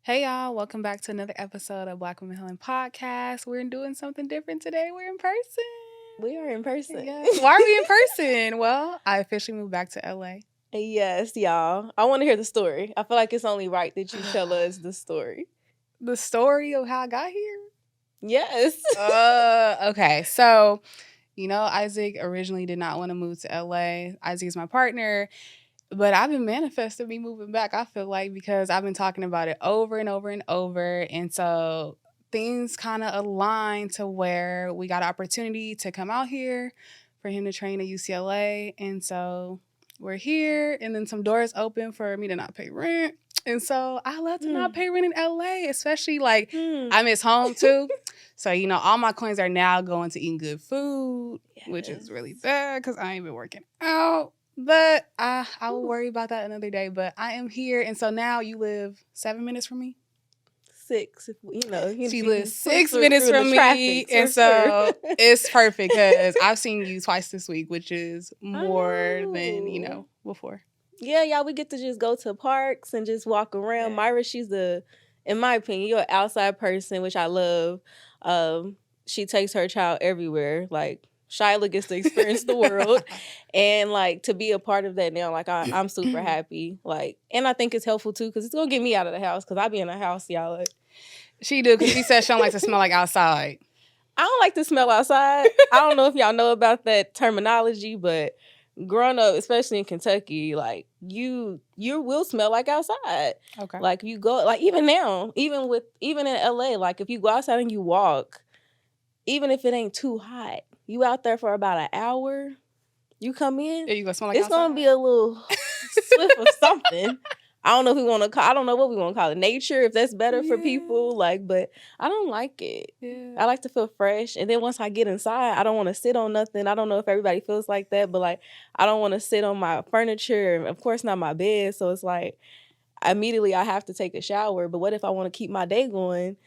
Hey y'all, welcome back to another episode of Black Women Healing Podcast. We're doing something different today. We're in person. We are in person. Yes. Why are we in person? Well, I officially moved back to LA. Yes, y'all. I want to hear the story. I feel like it's only right that you tell us the story. The story of how I got here? Yes. Okay. So, Isaac originally did not want to move to LA. Isaac is my partner. But I've been manifesting me moving back, I feel like, because I've been talking about it over and over and over. And so things kind of align to where we got an opportunity to come out here for him to train at UCLA. And so we're here. And then some doors open for me to not pay rent. And so I love to not pay rent in LA, especially I miss home too. So, all my coins are now going to eating good food, which is really bad because I ain't been working out. But I will worry about that another day. But I am here. And so now you live 7 minutes from me? 6. She lives 6 minutes from me. And so it's perfect because I've seen you twice this week, which is more than, before. Yeah, y'all, we get to just go to parks and just walk around. Yeah. Myra, she's in my opinion, you're an outside person, which I love. She takes her child everywhere. Like, Shyla gets to experience the world and to be a part of that now. I'm super happy. And I think it's helpful too because it's gonna get me out of the house because I be in the house, y'all. She do because she says she don't like to smell like outside. I don't like to smell outside. I don't know if y'all know about that terminology, but growing up, especially in Kentucky, you will smell like outside. Okay. You go even now, even in LA, if you go outside and you walk, even if it ain't too hot. You out there for about an hour, you come in. Yeah, you gonna smell like it's outside? Gonna be a little swift of something. I don't know if we want to. I don't know what we want to call it. Nature, if that's better for people. But I don't like it. Yeah. I like to feel fresh, and then once I get inside, I don't want to sit on nothing. I don't know if everybody feels like that, but I don't want to sit on my furniture, and of course not my bed. So it's immediately I have to take a shower. But what if I want to keep my day going?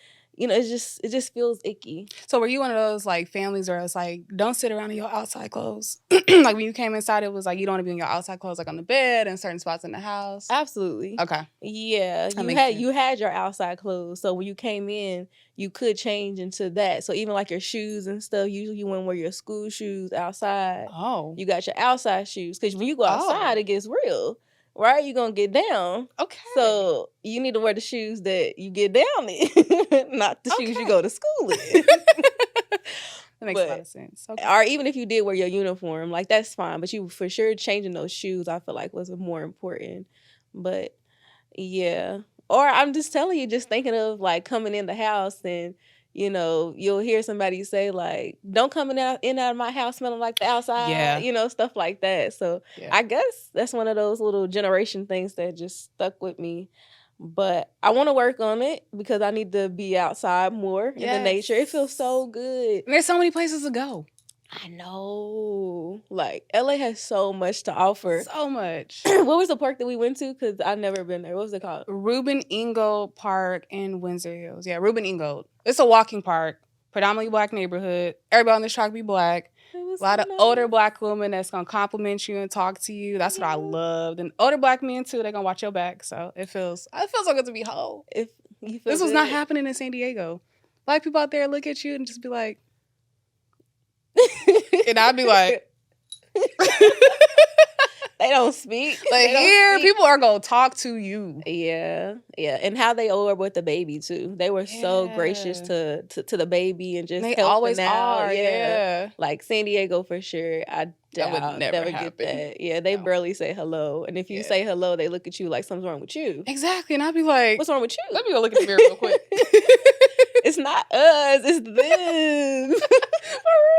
It just feels icky. So were you one of those families where it's don't sit around in your outside clothes? When you came inside, it was you don't want to be in your outside clothes on the bed and certain spots in the house? Absolutely. Okay. Yeah. You had your outside clothes. So when you came in, you could change into that. So even your shoes and stuff, usually you wouldn't wear your school shoes outside. Oh. You got your outside shoes. Because when you go outside, it gets real. Right? You're going to get down. Okay. So you need to wear the shoes that you get down in, not the shoes you go to school in. That makes a lot of sense. Okay. Or even if you did wear your uniform, that's fine. But you for sure changing those shoes, I feel was more important. But yeah. Or I'm just telling you, just thinking of coming in the house and you'll hear somebody say don't come in out of my house smelling like the outside. Yeah. Stuff like that. So I guess that's one of those little generation things that just stuck with me. But I want to work on it because I need to be outside more in the nature. It feels so good. There's so many places to go. I know. LA has so much to offer. So much. What was the park that we went to? Because I've never been there. What was it called? Reuben Ingold Park in Windsor Hills. Yeah, Reuben Ingold. It's a walking park, predominantly Black neighborhood. Everybody on this track be Black. A lot of older Black women that's going to compliment you and talk to you. That's what I loved. And older Black men, too, they're going to watch your back. So it feels so good to be whole. This was not happening in San Diego. Black people out there look at you and just be like, and I'd be like, they don't speak. People are going to talk to you. Yeah. Yeah. And how they are with the baby, too. They were so gracious to the baby and just they helping always out. Are. Yeah. San Diego for sure. I would never get that. Yeah. They barely say hello. And if you say hello, they look at you like something's wrong with you. Exactly. And I'd be like, what's wrong with you? Let me go look at the mirror real quick. It's not us. It's them. For real.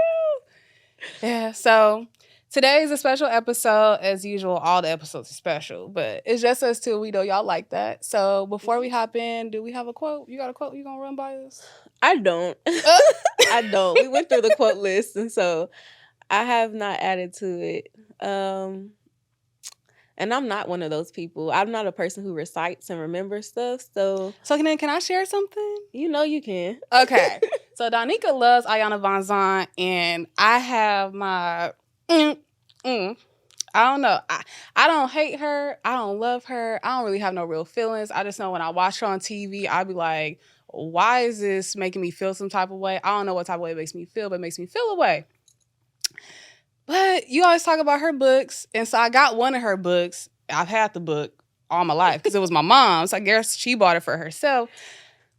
Yeah. So today is a special episode. As usual, all the episodes are special, but it's just us two. We know y'all like that. So before we hop in, do we have a quote? You got a quote you gonna run by us? I don't. I don't. We went through the quote list, and so I have not added to it. And I'm not one of those people. I'm not a person who recites and remembers stuff. So can I share something? You can. Okay. So Donika loves Ayana Van Zant, and I have my I don't know. I don't hate her. I don't love her. I don't really have no real feelings. I just know when I watch her on TV, I'll be like, why is this making me feel some type of way? I don't know what type of way it makes me feel, but it makes me feel a way. But you always talk about her books. And so I got one of her books. I've had the book all my life because it was my mom's. I guess she bought it for herself.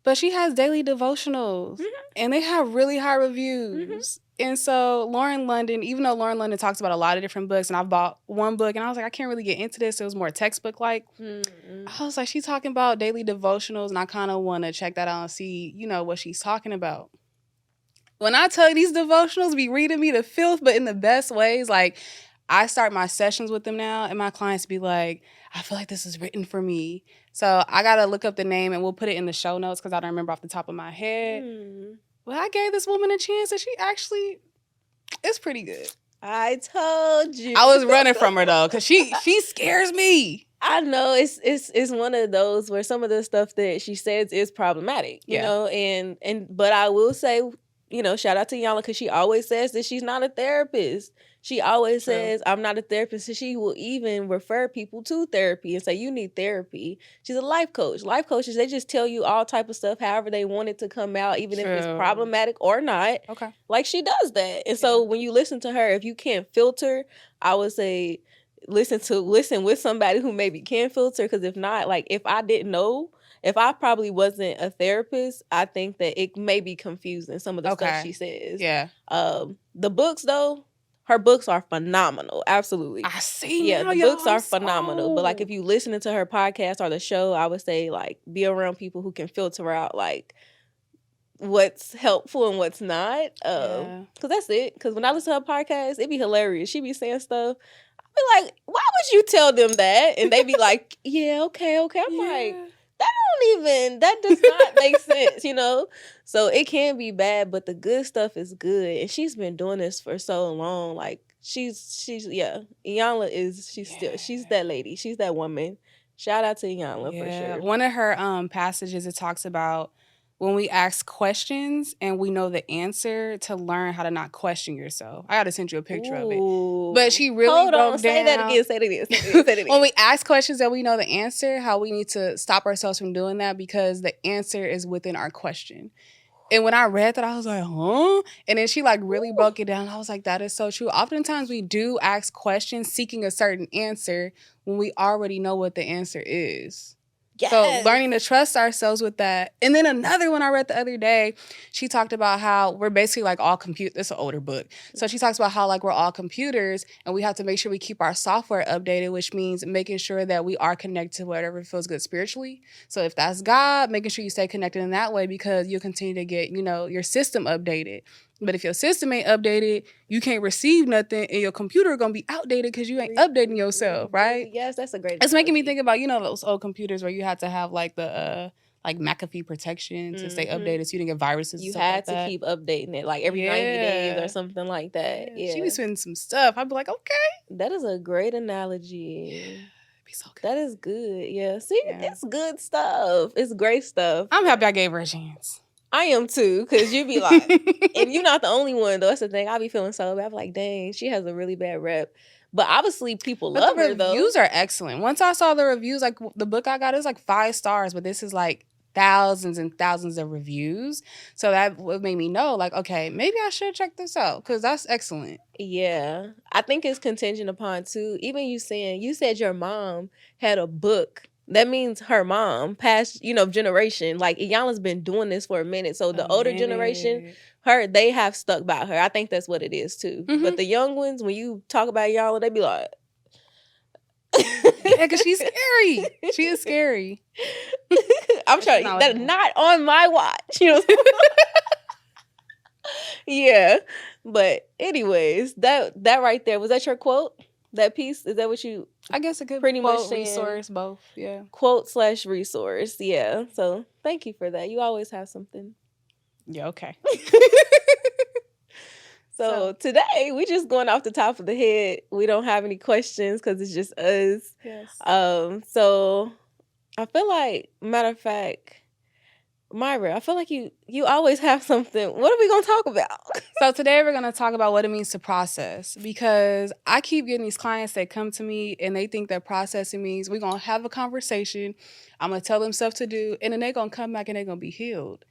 But she has daily devotionals. And they have really high reviews. And so Lauren London, even though Lauren London talks about a lot of different books, and I've bought one book, and I was like, I can't really get into this. It was more textbook-like. I was like, she's talking about daily devotionals, and I kind of want to check that out and see, what she's talking about. When I tell you these devotionals be reading me to filth, but in the best ways, like, I start my sessions with them now, and my clients be like, I feel like this is written for me. So I got to look up the name, and we'll put it in the show notes because I don't remember off the top of my head. But I gave this woman a chance, and she actually is pretty good. I told you. I was running from her, though, because she scares me. I know it's one of those where some of the stuff that she says is problematic, you know, but I will say, shout out to Yana because she always says that she's not a therapist. She always says, I'm not a therapist. And she will even refer people to therapy and say, you need therapy. She's a life coach. Life coaches, they just tell you all type of stuff, however they want it to come out, even if it's problematic or not. Okay. Like she does that. And so when you listen to her, if you can't filter, I would say listen with somebody who maybe can filter. Because if not, like if I didn't know, if I probably wasn't a therapist, I think that it may be confusing, some of the stuff she says. Yeah. The books, though, her books are phenomenal. Absolutely. I see. Yeah, the books are phenomenal. But like if you listening to her podcast or the show, I would say like be around people who can filter out like what's helpful and what's not. Because that's it. Because when I listen to her podcast, it'd be hilarious. She be saying stuff. I'd be like, why would you tell them that? And they be like, yeah, okay. I'm like, that does not make sense, So it can be bad, but the good stuff is good. And she's been doing this for so long. Like she's Iyanla she's that lady. She's that woman. Shout out to Iyanla for sure. One of her passages, it talks about when we ask questions and we know the answer, to learn how to not question yourself. I got to send you a picture of it. But she really broke down. Say that again. Say it again. When we ask questions and we know the answer, how we need to stop ourselves from doing that because the answer is within our question. And when I read that, I was like, huh? And then she like really broke it down. I was like, that is so true. Oftentimes we do ask questions seeking a certain answer when we already know what the answer is. Yes. So learning to trust ourselves with that. And then another one I read the other day, she talked about how we're basically like all computers. It's an older book. So she talks about how like we're all computers and we have to make sure we keep our software updated, which means making sure that we are connected to whatever feels good spiritually. So if that's God, making sure you stay connected in that way because you'll continue to get, your system updated. But if your system ain't updated, you can't receive nothing, and your computer gonna be outdated because you ain't updating yourself, right? Yes, that's a great. It's making me think about those old computers where you had to have like the like McAfee protection to stay updated, so you didn't get viruses. You had to keep updating it like every 90 days or something like that. Yeah, she be spending some stuff. I'd be like, okay, that is a great analogy. It'd be so good. That is good. Yeah, see, it's good stuff. It's great stuff. I'm happy I gave her a chance. I am too, because you be like, and you're not the only one, though. That's the thing. I be feeling so bad. I'm like, dang, she has a really bad rep. But obviously, people love her, though. The reviews are excellent. Once I saw the reviews, like the book I got is like 5 stars, but this is like thousands and thousands of reviews. So that would make me know, like, okay, maybe I should check this out because that's excellent. Yeah. I think it's contingent upon, too. Even you said your mom had a book. That means her mom, past, generation. Like, Iyanla's been doing this for a minute. So the older generation, they have stuck by her. I think that's what it is, too. Mm-hmm. But the young ones, when you talk about Iyanla, they be like... yeah, because she's scary. She is scary. I'm trying to... That's not on my watch. Yeah. But anyways, that right there, was that your quote? That piece? Is that what you... I guess it could pretty much resource, both, yeah. Quote/resource, yeah. So thank you for that. You always have something. Yeah, okay. So today, we just going off the top of the head. We don't have any questions because it's just us. Yes. So I feel like, matter of fact, Myra, I feel like you always have something. What are we going to talk about? So today we're going to talk about what it means to process, because I keep getting these clients that come to me and they think that processing means we're going to have a conversation, I'm going to tell them stuff to do, and then they're going to come back and they're going to be healed.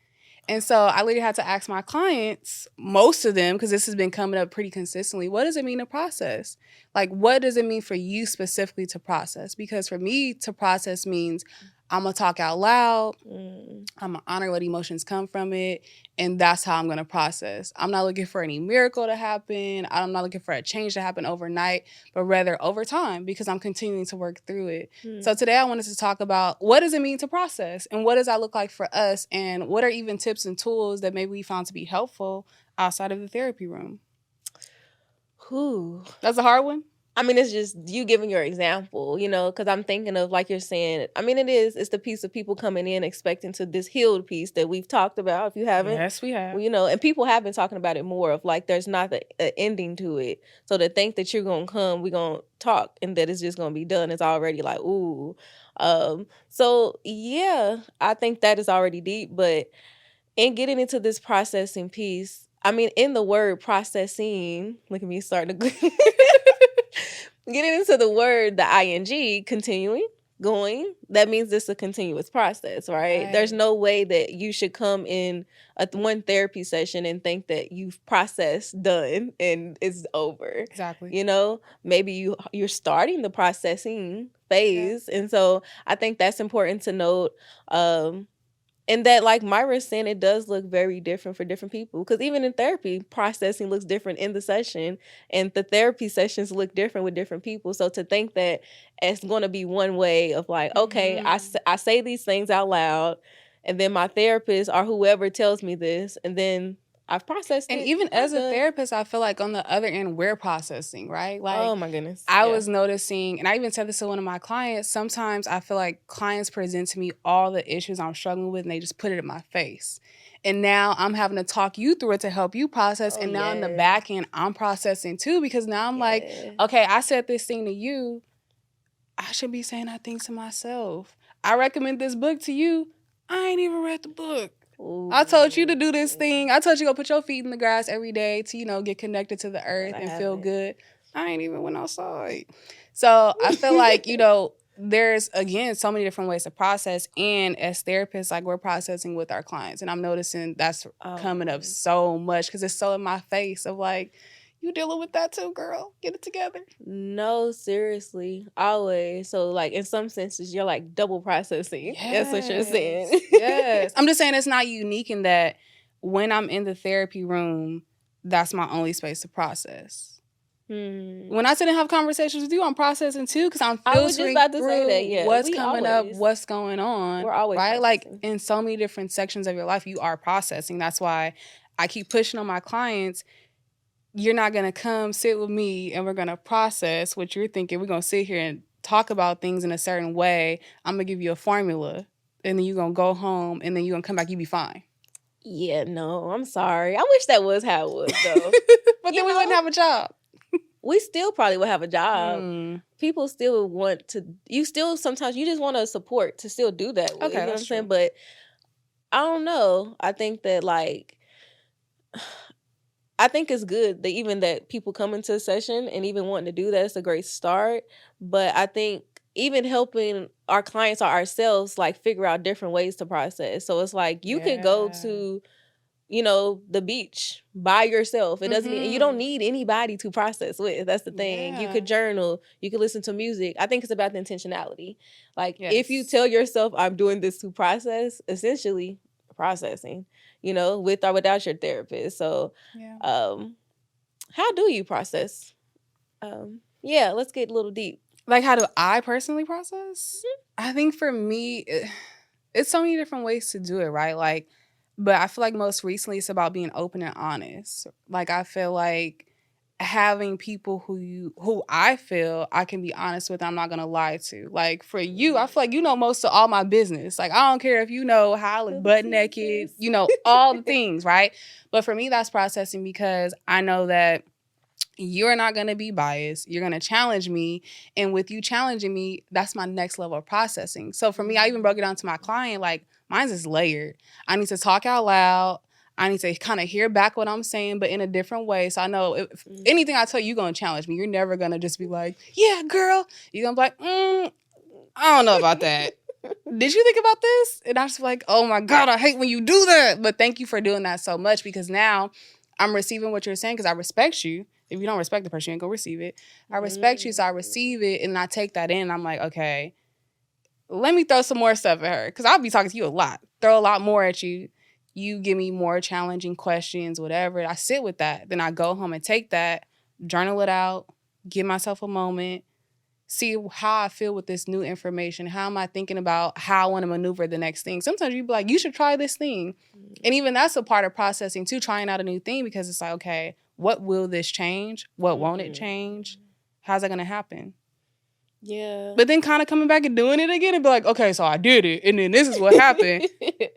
And so I literally had to ask my clients, most of them, because this has been coming up pretty consistently, what does it mean to process? Like, what does it mean for you specifically to process? Because for me, to process means I'm going to talk out loud. I'm going to honor what emotions come from it. And that's how I'm going to process. I'm not looking for any miracle to happen. I'm not looking for a change to happen overnight, but rather over time, because I'm continuing to work through it. So today I wanted to talk about what does it mean to process, and what does that look like for us, and what are even tips and tools that maybe we found to be helpful outside of the therapy room. That's a hard one. I mean, it's just you giving your example, you know, because I'm thinking of, like you're saying, I mean, it's the piece of people coming in expecting to this healed piece that we've talked about. If you haven't, yes, we have. Well, you know, and people have been talking about it more of like there's not an ending to it. So to think that you're going to come, we're going to talk, and that it's just going to be done is already like, ooh. So, yeah, I think that is already deep. But in getting into this processing piece, I mean, in the word processing, look at me starting to getting into the word, the ing, continuing, going, that means it's a continuous process, right? There's no way that you should come in one therapy session and think that you've processed, done, and it's over. Exactly. You know, maybe you're starting the processing phase. Yeah. And so I think that's important to note. And that, like Myra's saying, it does look very different for different people. Because even in therapy, processing looks different in the session. And the therapy sessions look different with different people. So to think that it's going to be one way of like, okay, I say these things out loud, and then my therapist or whoever tells me this, and then I've processed it. And even as a therapist, I feel like on the other end, we're processing, right? Like, oh my goodness. I was noticing, and I even said this to one of my clients, sometimes I feel like clients present to me all the issues I'm struggling with, and they just put it in my face. And now I'm having to talk you through it to help you process. And now in the back end, I'm processing too, because now I'm like, okay, I said this thing to you. I should be saying that thing to myself. I recommend this book to you. I ain't even read the book. Ooh. I told you to do this thing. I told you to go put your feet in the grass every day to, you know, get connected to the earth and feel good. I ain't even went outside. So I feel like, you know, there's, again, so many different ways to process. And as therapists, like, we're processing with our clients. And I'm noticing that's coming up so much because it's so in my face of like, you dealing with that too, girl. Get it together. No, seriously. Always. So, like, in some senses, you're, like, double processing. Yes. That's what you're saying. Yes. I'm just saying it's not unique in that when I'm in the therapy room, that's my only space to process. When I sit and have conversations with you, I'm processing too, because I'm filtering through what's coming up, what's going on. We're always right? Like, in so many different sections of your life, you are processing. That's why I keep pushing on my clients. You're not going to come sit with me and we're going to process what you're thinking. We're going to sit here and talk about things in a certain way. I'm going to give you a formula, and then you're going to go home, and then you're going to come back, you be fine. Yeah, no, I'm sorry. I wish that was how it was, though. But then we wouldn't have a job. We still probably would have a job. People still want to, sometimes you just want to support to still do that. Okay, you know what I'm saying? But I don't know. I think that, like, I think it's good that even that people come into a session and even wanting to do that is a great start. But I think even helping our clients or ourselves, like, figure out different ways to process. So it's like you could go to, you know, the beach by yourself. It doesn't mean, you don't need anybody to process with. That's the thing. You could journal. You could listen to music. I think it's about the intentionality. Like, if you tell yourself, I'm doing this to process, essentially processing, you know, with or without your therapist. So how do you process? Let's get a little deep. Like, how do I personally process? I think for me, it's so many different ways to do it, right? Like, but I feel like most recently it's about being open and honest. Like, I feel like having people who I feel I can be honest with, I'm not gonna lie to. Like, for you, I feel like you know most of all my business. Like, I don't care if you know how I look butt naked, you know, all the things, right? But for me, that's processing, because I know that you're not going to be biased. You're going to challenge me. And with you challenging me, that's my next level of processing. So for me, I even broke it down to my client, like, mine's is layered. I need to talk out loud. I need to kind of hear back what I'm saying, but in a different way. So I know if anything I tell you, you're going to challenge me. You're never going to just be like, yeah, girl. You're going to be like, I don't know about that. Did you think about this? And I was like, oh my God, I hate when you do that. But thank you for doing that so much, because now I'm receiving what you're saying because I respect you. If you don't respect the person, you ain't gonna receive it. I respect you, so I receive it, and I take that in. And I'm like, okay, let me throw some more stuff at her, because I'll be talking to you a lot. Throw a lot more at you. You give me more challenging questions, whatever. I sit with that. Then I go home and take that, journal it out, give myself a moment, see how I feel with this new information. How am I thinking about how I want to maneuver the next thing? Sometimes you be like, you should try this thing. And even that's a part of processing too, trying out a new thing, because it's like, okay, what will this change? What won't it change? How's that going to happen? Yeah. But then kind of coming back and doing it again and be like, okay, so I did it. And then this is what happened.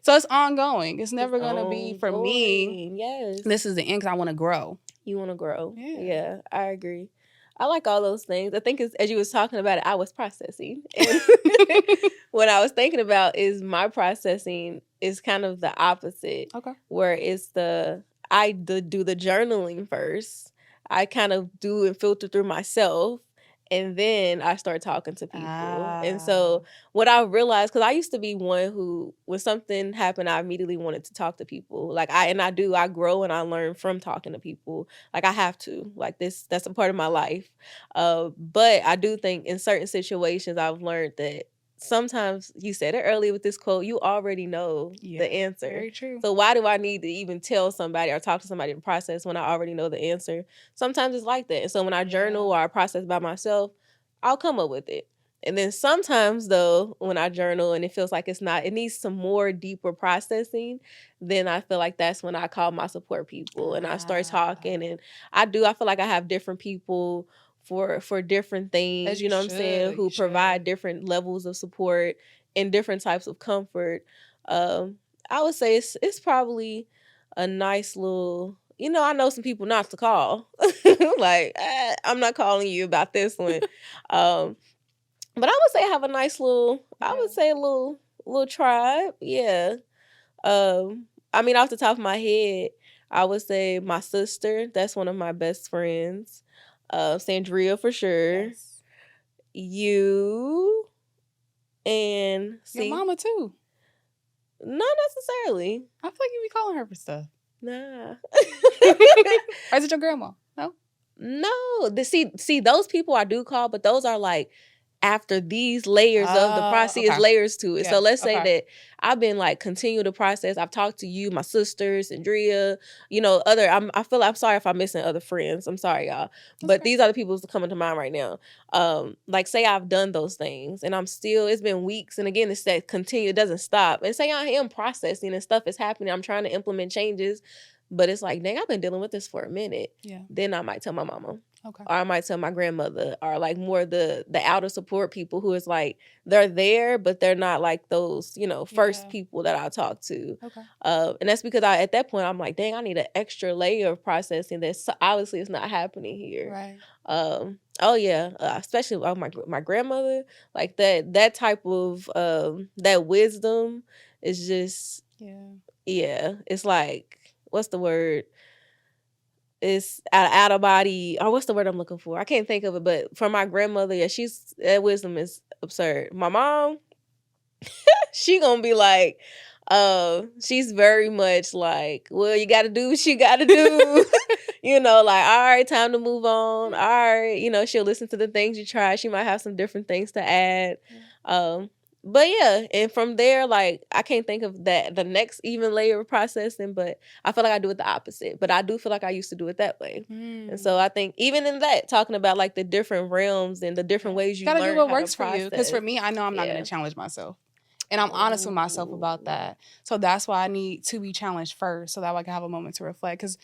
So it's ongoing. It's never going to be, for me, yes, this is the end, because I want to grow. You want to grow. Yeah, I agree. I like all those things. I think as you was talking about it, I was processing. And what I was thinking about is my processing is kind of the opposite. Okay. Where it's I do the journaling first. I kind of do and filter through myself. And then I start talking to people. And so what I realized, because I used to be one who, when something happened, I immediately wanted to talk to people. Like I grow and I learn from talking to people. Like I have to, like that's a part of my life. But I do think in certain situations, I've learned that sometimes, you said it earlier with this quote, you already know the answer. Very true. So why do I need to even tell somebody or talk to somebody to process when I already know the answer? Sometimes it's like that. And so when I journal or I process by myself, I'll come up with it. And then sometimes, though, when I journal and it feels like it needs some more deeper processing, then I feel like that's when I call my support people and I start talking. And I feel like I have different people for different things, you know what I'm saying, who provide different levels of support and different types of comfort. I would say it's probably a nice little, I know some people not to call. Like, I'm not calling you about this one. But I would say I have a nice little, I would say a little tribe. Yeah. I mean, off the top of my head, I would say my sister, that's one of my best friends. Sandria for sure. Yes. You and your mama too. Not necessarily. I feel like you be calling her for stuff. Nah. Or is it your grandma? No. See, those people I do call, but those are like after these layers of the process, is layers to it. Yes. So let's say that I've been like continue to process. I've talked to you, my sisters, Andrea, I feel I'm sorry if I'm missing other friends. I'm sorry, y'all. But these are the people who's coming to mind right now. Like say I've done those things and I'm still, it's been weeks. And again, it's that continue, it doesn't stop. And say I am processing and stuff is happening. I'm trying to implement changes. But it's like, dang, I've been dealing with this for a minute. Yeah. Then I might tell my mama. Okay. Or I might tell my grandmother, or like more the outer support people who is like, they're there, but they're not like those, first people that I talk to. Okay. And that's because at that point, I'm like, dang, I need an extra layer of processing that obviously is not happening here. Right. Oh yeah. Especially my grandmother, like that type of, that wisdom is just, yeah. It's like, what's the word? It's out of body, or what's the word I'm looking for? I can't think of it, but for my grandmother, yeah, that wisdom is absurd. My mom, she gonna be like, she's very much like, well, you gotta do what you gotta do. Like, all right, time to move on. All right, she'll listen to the things you try. She might have some different things to add. But yeah, and from there, like, I can't think of the next even layer of processing, but I feel like I do it the opposite. But I do feel like I used to do it that way. And so I think even in that, talking about like the different realms and the different ways you gotta learn do what how works to process. for you. Because for me, I know I'm not going to challenge myself. And I'm honest with myself about that. So that's why I need to be challenged first, so that I can have a moment to reflect. Because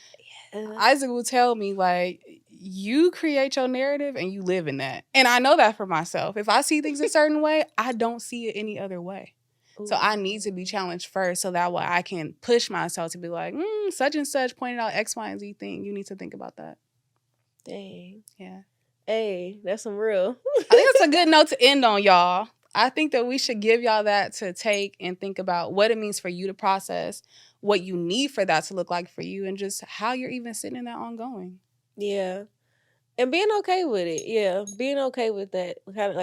Isaac will tell me, like, you create your narrative and you live in that. And I know that for myself. If I see things a certain way, I don't see it any other way. Ooh. So I need to be challenged first, so that way I can push myself to be like, such and such pointed out X, Y, and Z thing. You need to think about that. Dang. Yeah. Hey, that's some real. I think that's a good note to end on, y'all. I think that we should give y'all that to take and think about what it means for you to process, what you need for that to look like for you, and just how you're even sitting in that ongoing. Yeah. And being okay with it. Yeah. Being okay with that.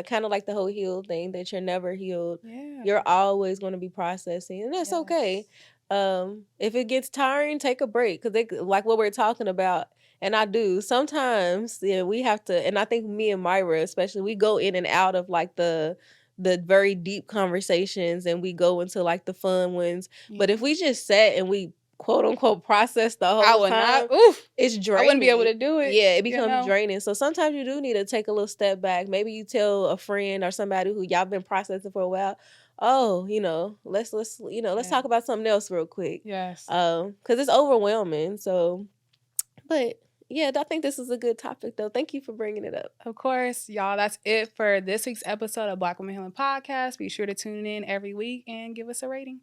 Kind of like the whole healed thing, that you're never healed. Yeah. You're always going to be processing. And that's okay. If it gets tiring, take a break. Because like what we're talking about, and I do, sometimes we have to, and I think me and Myra especially, we go in and out of like the very deep conversations, and we go into like the fun ones. Yeah. But if we just sat and we quote unquote process the whole I would time, not. Oof. it's draining. I wouldn't be able to do it. Yeah, it becomes draining. So sometimes you do need to take a little step back. Maybe you tell a friend or somebody who y'all been processing for a while, oh, let's talk about something else real quick. Yes. Because it's overwhelming. So, but yeah, I think this is a good topic though. Thank you for bringing it up. Of course, y'all. That's it for this week's episode of Black Women Healing Podcast. Be sure to tune in every week and give us a rating.